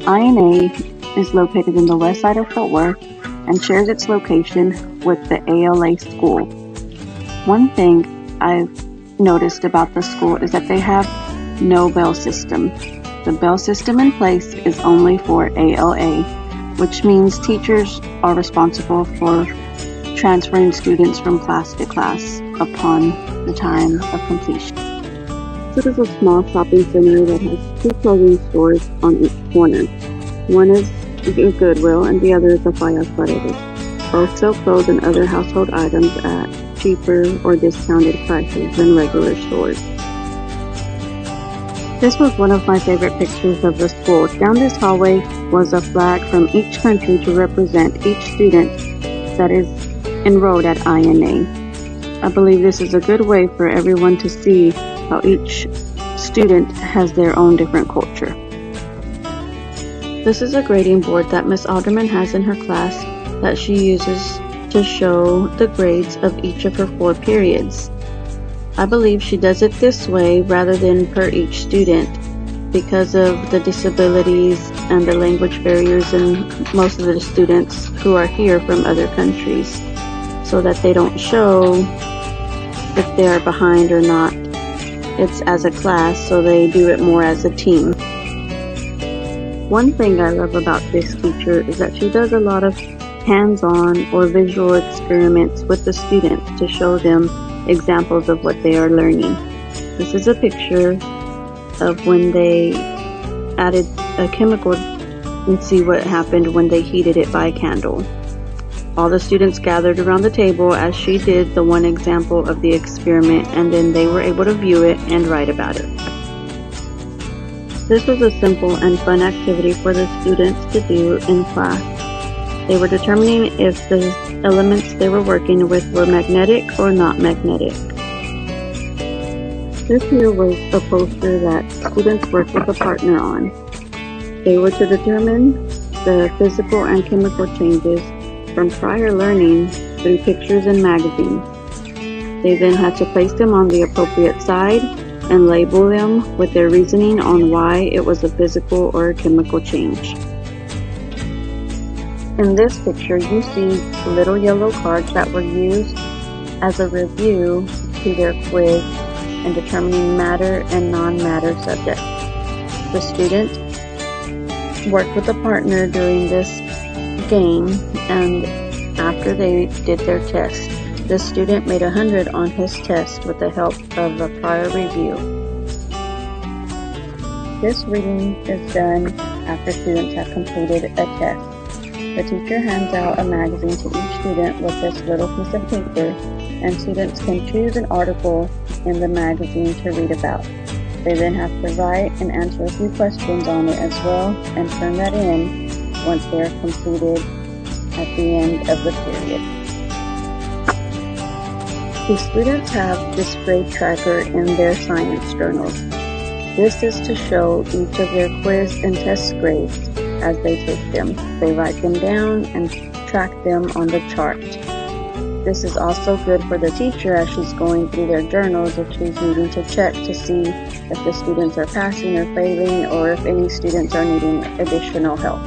INA is located in the west side of Fort Worth and shares its location with the ALA school. One thing I've noticed about the school is that they have no bell system. The bell system in place is only for ALA, which means teachers are responsible for transferring students from class to class upon the time of completion. This is a small shopping center that has two clothing stores on each corner. One is a Goodwill and the other is a Fallas Paredes. Both sell clothes and other household items at cheaper or discounted prices than regular stores. This was one of my favorite pictures of the school. Down this hallway was a flag from each country to represent each student that is enrolled at INA. I believe this is a good way for everyone to see how each student has their own different culture. This is a grading board that Miss Alderman has in her class that she uses to show the grades of each of her 4 periods. I believe she does it this way rather than per each student because of the disabilities and the language barriers in most of the students who are here from other countries, so that they don't show if they are behind or not. It's as a class, so they do it more as a team. One thing I love about this teacher is that she does a lot of hands-on or visual experiments with the students to show them examples of what they are learning. This is a picture of when they added a chemical and see what happened when they heated it by candle. All the students gathered around the table as she did the one example of the experiment, and then they were able to view it and write about it. This was a simple and fun activity for the students to do in class. They were determining if the elements they were working with were magnetic or not magnetic. This here was a poster that students worked with a partner on. They were to determine the physical and chemical changes from prior learning through pictures and magazines. They then had to place them on the appropriate side and label them with their reasoning on why it was a physical or a chemical change. In this picture, you see little yellow cards that were used as a review to their quiz in determining matter and non-matter subjects. The student worked with a partner during this game, and after they did their test, the student made 100 on his test with the help of a prior review. This reading is done after students have completed a test. The teacher hands out a magazine to each student with this little piece of paper, and students can choose an article in the magazine to read about. They then have to write and answer a few questions on it as well, and turn that in once they are completed at the end of the period. The students have this grade tracker in their science journals. This is to show each of their quiz and test grades as they take them. They write them down and track them on the chart. This is also good for the teacher as she's going through their journals if she's needing to check to see if the students are passing or failing, or if any students are needing additional help.